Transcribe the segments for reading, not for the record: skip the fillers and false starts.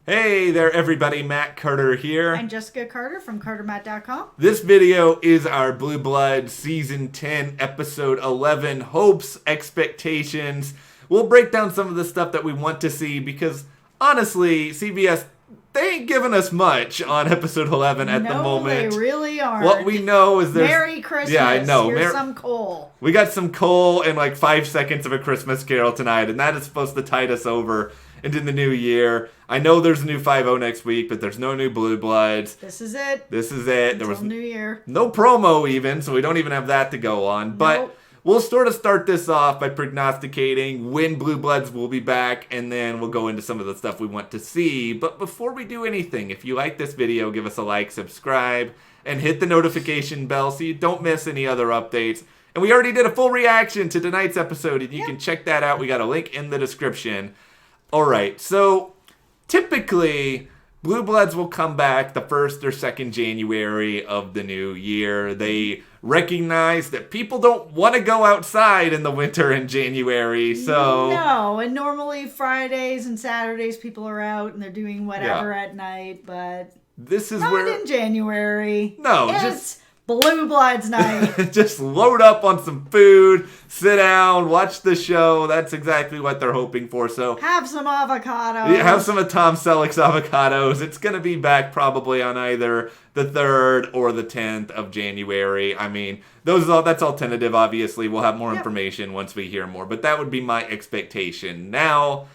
Hey there, everybody. Matt Carter here. I'm Jessica Carter from CARTERMATT.com. This video is our Blue Bloods Season 10, Episode 11, Hopes, Expectations. We'll break down some of the stuff that we want to see because, honestly, CBS, they ain't giving us much on Episode 11 at the moment. No, they really aren't. What we know is there's... Merry Christmas. Yeah, I know. Here's some coal. We got some coal and like 5 seconds of A Christmas Carol tonight, and that is supposed to tide us over into the new year. I know there's a new 5-0 next week, but there's no new Blue Bloods. This is it. There was New Year. no promo even, so we don't even have that to go on. But Nope. we'll sort of start this off by prognosticating when Blue Bloods will be back, and then we'll go into some of the stuff we want to see. But before we do anything, if you like this video, give us a like, subscribe, and hit the notification bell so you don't miss any other updates. And we already did a full reaction to tonight's episode, and you can check that out. We got a link in the description. Alright, so typically, Blue Bloods will come back the 1st or 2nd January of the new year. They recognize that people don't want to go outside in the winter in January, so... No, and normally Fridays and Saturdays people are out and they're doing whatever at night, but this is not where... in January. No, it's just... Blue Bloods night. Just load up on some food, sit down, watch the show. That's exactly what they're hoping for. So have some avocados. Yeah, have some of Tom Selleck's avocados. It's going to be back probably on either the 3rd or the 10th of January. I mean, that's all tentative, obviously. We'll have more information once we hear more. But that would be my expectation. Now,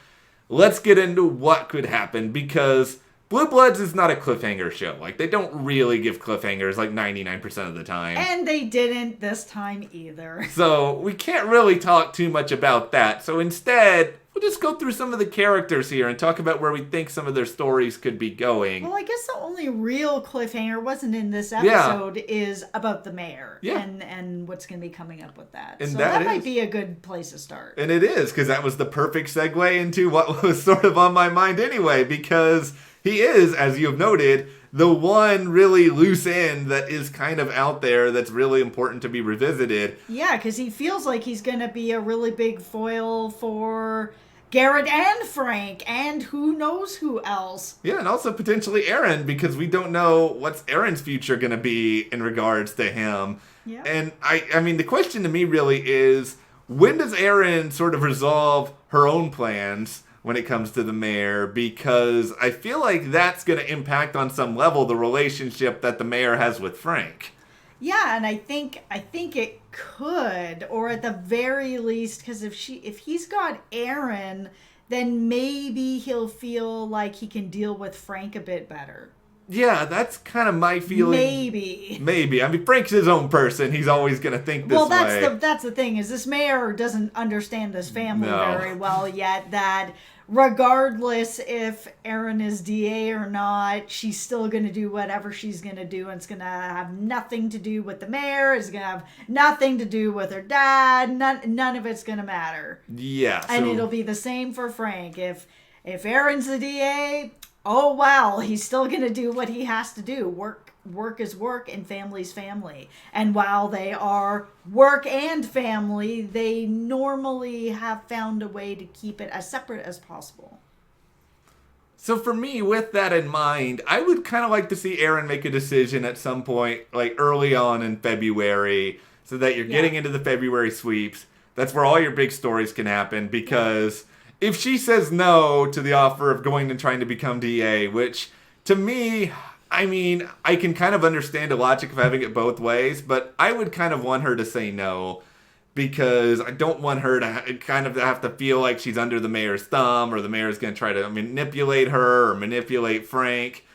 let's get into what could happen because Blue Bloods is not a cliffhanger show. Like, they don't really give cliffhangers like 99% of the time. And they didn't this time either. So, we can't really talk too much about that. So, instead, we'll just go through some of the characters here and talk about where we think some of their stories could be going. Well, I guess the only real cliffhanger wasn't in this episode is about the mayor and what's going to be coming up with that. And so that might be a good place to start. And it is, because that was the perfect segue into what was sort of on my mind anyway, because he is, as you have noted, the one really loose end that is kind of out there that's really important to be revisited. Yeah, because he feels like he's going to be a really big foil for Garrett and Frank, and who knows who else. Yeah, and also potentially Aaron, because we don't know what's Aaron's future going to be in regards to him. Yeah. And I mean, the question to me really is, when does Aaron sort of resolve her own plans when it comes to the mayor? Because I feel like that's going to impact on some level the relationship that the mayor has with Frank. Yeah, and I think it could, or at the very least, because if he's got Aaron, then maybe he'll feel like he can deal with Frank a bit better. Yeah, that's kind of my feeling. Maybe. I mean, Frank's his own person. He's always going to think this way. Well, that's the thing, is this mayor doesn't understand this family very well yet, that regardless if Aaron is DA or not, she's still going to do whatever she's going to do, and it's going to have nothing to do with the mayor. It's going to have nothing to do with her dad. None of it's going to matter. Yeah. And it'll be the same for Frank. If Aaron's the DA, oh well, he's still going to do what he has to do. Work is work and family's family. And while they are work and family, they normally have found a way to keep it as separate as possible. So for me, with that in mind, I would kind of like to see Aaron make a decision at some point, like early on in February, so that you're getting into the February sweeps. That's where all your big stories can happen, because if she says no to the offer of going and trying to become DA, which to me, I mean, I can kind of understand the logic of having it both ways, but I would kind of want her to say no, because I don't want her to kind of have to feel like she's under the mayor's thumb, or the mayor's going to try to manipulate her or manipulate Frank.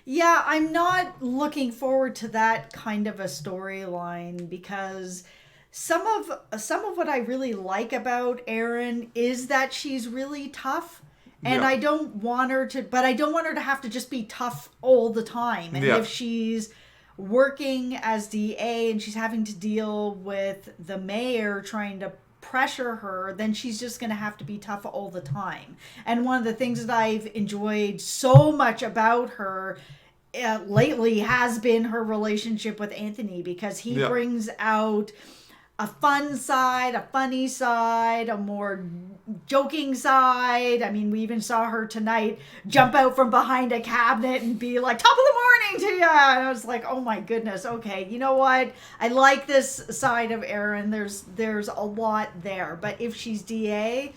Yeah, I'm not looking forward to that kind of a storyline, because some of what I really like about Aaron is that she's really tough. And I don't want her to have to just be tough all the time. And if she's working as DA and she's having to deal with the mayor trying to pressure her, then she's just going to have to be tough all the time. And one of the things that I've enjoyed so much about her lately has been her relationship with Anthony, because he brings out a fun side, a funny side, a more joking side. I mean, we even saw her tonight jump out from behind a cabinet and be like, top of the morning to you. And I was like, oh my goodness. Okay, you know what? I like this side of Erin. There's a lot there. But if she's DA,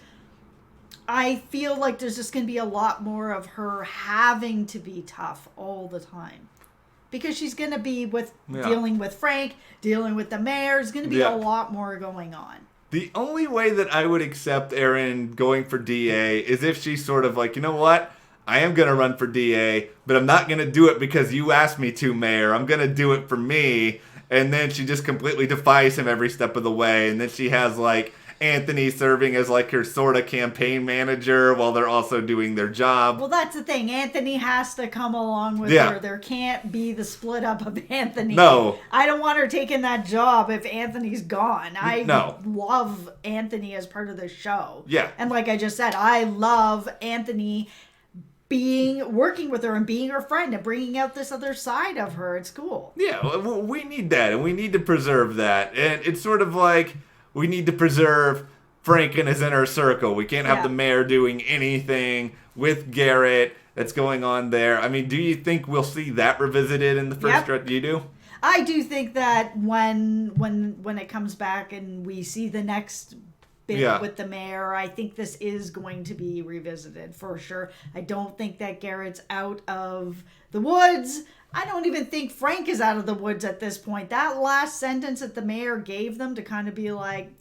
I feel like there's just going to be a lot more of her having to be tough all the time. Because she's going to be dealing with Frank, dealing with the mayor. There's going to be a lot more going on. The only way that I would accept Erin going for DA is if she's sort of like, you know what? I am going to run for DA, but I'm not going to do it because you asked me to, Mayor. I'm going to do it for me. And then she just completely defies him every step of the way. And then she has, like, Anthony serving as, like, her sort of campaign manager while they're also doing their job. Well, that's the thing. Anthony has to come along with her. There can't be the split up of Anthony. No. I don't want her taking that job if Anthony's gone. I love Anthony as part of the show. Yeah. And like I just said, I love Anthony working with her and being her friend and bringing out this other side of her. It's cool. Yeah, we need that, and we need to preserve that. And it's sort of like we need to preserve Frank and his inner circle. We can't have the mayor doing anything with Garrett that's going on there. I mean, do you think we'll see that revisited in the first stretch? Do you do? I do think that when it comes back and we see the next bit with the mayor, I think this is going to be revisited for sure. I don't think that Garrett's out of the woods. I don't even think Frank is out of the woods at this point. That last sentence that the mayor gave them to kind of be like,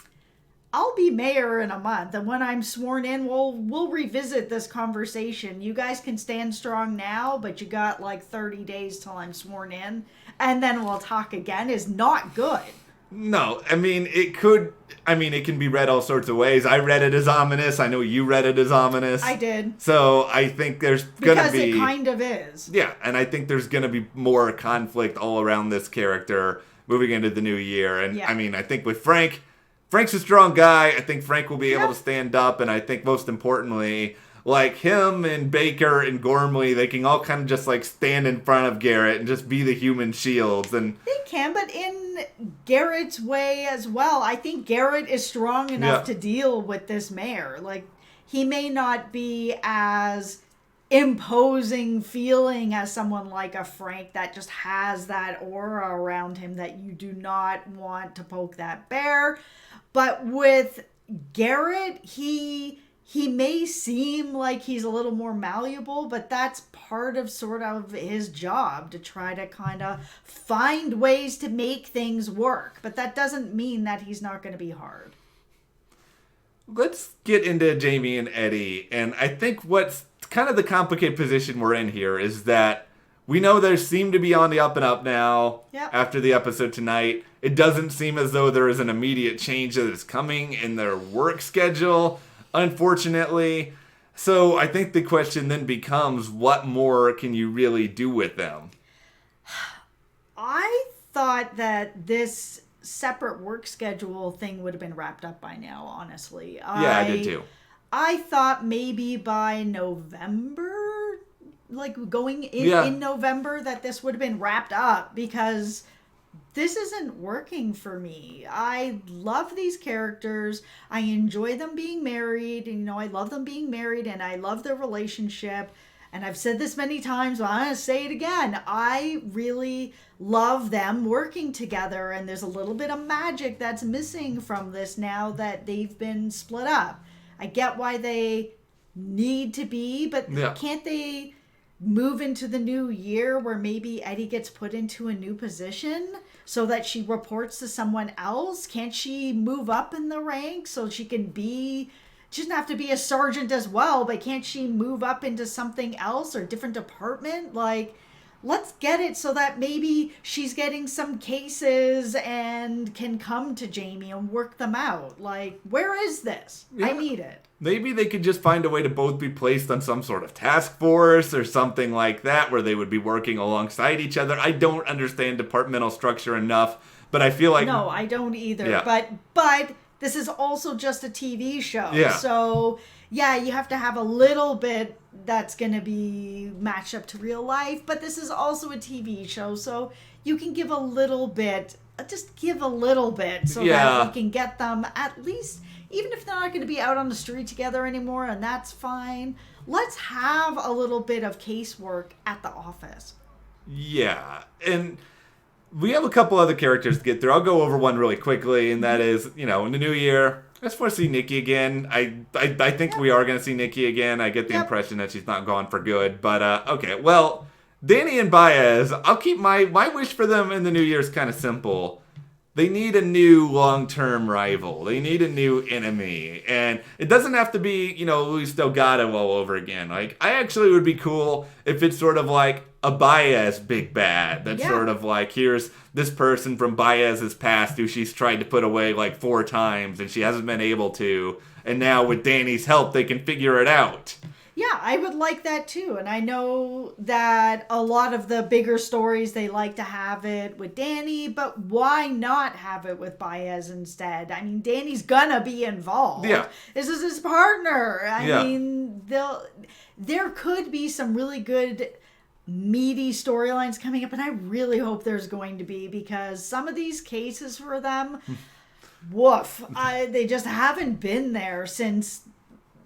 I'll be mayor in a month, and when I'm sworn in, we'll revisit this conversation. You guys can stand strong now, but you got like 30 days till I'm sworn in, and then we'll talk again is not good. No, I mean, it can be read all sorts of ways. I read it as ominous. I know you read it as ominous. I did. So I think there's going to be... Because it kind of is. Yeah, and I think there's going to be more conflict all around this character moving into the new year. And I mean, I think with Frank's a strong guy. I think Frank will be able to stand up. And I think most importantly, like him and Baker and Gormley, they can all kind of just like stand in front of Garrett and just be the human shields. And they can, but in Garrett's way as well. I think Garrett is strong enough to deal with this mayor. Like, he may not be as imposing feeling as someone like a Frank that just has that aura around him that you do not want to poke that bear. But with Garrett, he may seem like he's a little more malleable, but that's part of sort of his job to try to kind of find ways to make things work. But that doesn't mean that he's not going to be hard. Let's get into Jamie and Eddie. And I think what's kind of the complicated position we're in here is that we know they seem to be on the up and up now after the episode tonight. It doesn't seem as though there is an immediate change that is coming in their work schedule, unfortunately. So I think the question then becomes, what more can you really do with them? I thought that this separate work schedule thing would have been wrapped up by now, honestly. I did too. I thought maybe by November, like going in November, that this would have been wrapped up, because this isn't working for me. I love these characters. I enjoy them being married. And, I love them being married, and I love their relationship. And I've said this many times, but I'm going to say it again. I really love them working together, and there's a little bit of magic that's missing from this now that they've been split up. I get why they need to be, but can't they move into the new year where maybe Eddie gets put into a new position so that she reports to someone else? Can't she move up in the ranks so she can be... She doesn't have to be a sergeant as well, but can't she move up into something else or a different department? Like, let's get it so that maybe she's getting some cases and can come to Jamie and work them out. Like, where is this? I need it. Maybe they could just find a way to both be placed on some sort of task force or something like that where they would be working alongside each other. I don't understand departmental structure enough, but I feel like... No, I don't either. Yeah. But this is also just a TV show. Yeah. So, yeah, you have to have a little bit that's going to be matched up to real life, but this is also a TV show, so you can give a little bit just give a little bit so that we can get them at least, even if they're not going to be out on the street together anymore, and that's fine. Let's have a little bit of casework at the office. Yeah, and we have a couple other characters to get through. I'll go over one really quickly, and that is, in the new year, I just want to see Nikki again. I think we are going to see Nikki again. I get the impression that she's not gone for good, but okay. Well, Danny and Baez, I'll keep my wish for them in the new year is kind of simple. They need a new long-term rival. They need a new enemy. And it doesn't have to be, Luis Delgado all over again. Like, I actually would be cool if it's sort of like a Baez big bad. That's sort of like, here's this person from Baez's past who she's tried to put away like 4 times and she hasn't been able to. And now with Danny's help, they can figure it out. Yeah, I would like that too. And I know that a lot of the bigger stories, they like to have it with Danny, but why not have it with Baez instead? I mean, Danny's gonna be involved. Yeah. This is his partner. I mean, there could be some really good meaty storylines coming up, and I really hope there's going to be, because some of these cases for them, woof, they just haven't been there since...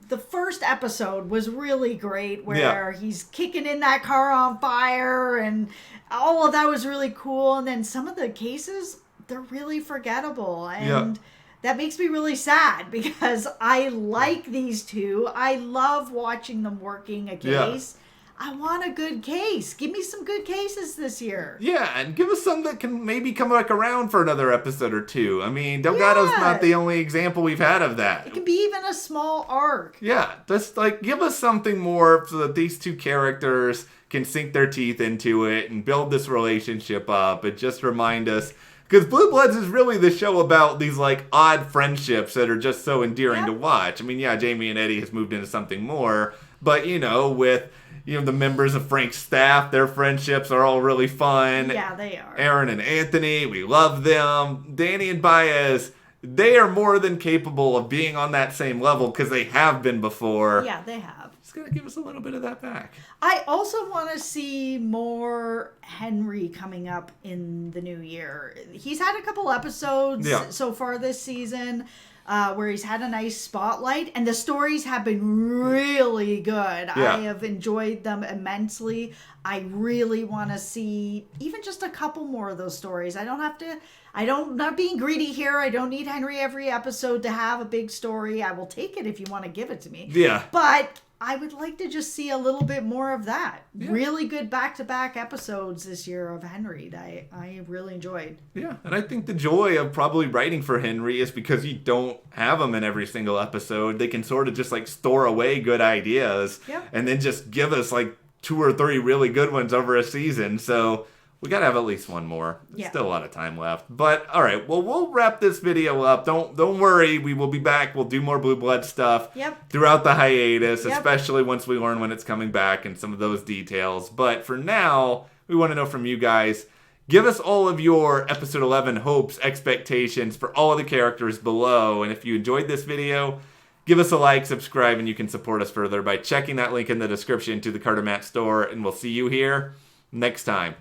The first episode was really great, where he's kicking in that car on fire, and all of that was really cool. And then some of the cases, they're really forgettable. And that makes me really sad, because I like these two. I love watching them working a case. I want a good case. Give me some good cases this year. Yeah, and give us some that can maybe come back around for another episode or 2. I mean, Delgado's not the only example we've had of that. It can be even a small arc. Yeah, just give us something more so that these two characters can sink their teeth into it and build this relationship up and just remind us. Because Blue Bloods is really the show about these odd friendships that are just so endearing to watch. I mean, Jamie and Eddie has moved into something more, but with the members of Frank's staff, their friendships are all really fun. Yeah, they are. Aaron and Anthony, we love them. Danny and Baez, they are more than capable of being on that same level because they have been before. Yeah, they have. It's going to give us a little bit of that back. I also want to see more Henry coming up in the new year. He's had a couple episodes so far this season. Where he's had a nice spotlight, and the stories have been really good. Yeah. I have enjoyed them immensely. I really want to see even just a couple more of those stories. I'm not being greedy here. I don't need Henry every episode to have a big story. I will take it if you want to give it to me. Yeah. But I would like to just see a little bit more of that. Yeah. Really good back-to-back episodes this year of Henry that I really enjoyed. Yeah, and I think the joy of probably writing for Henry is because you don't have him in every single episode. They can sort of just store away good ideas and then just give us 2 or 3 really good ones over a season. So we got to have at least one more. There's still a lot of time left. But, all right, well, we'll wrap this video up. Don't worry. We will be back. We'll do more Blue Blood stuff throughout the hiatus, especially once we learn when it's coming back and some of those details. But for now, we want to know from you guys. Give us all of your Episode 11 hopes, expectations for all of the characters below. And if you enjoyed this video, give us a like, subscribe, and you can support us further by checking that link in the description to the CARTERMATT store. And we'll see you here next time.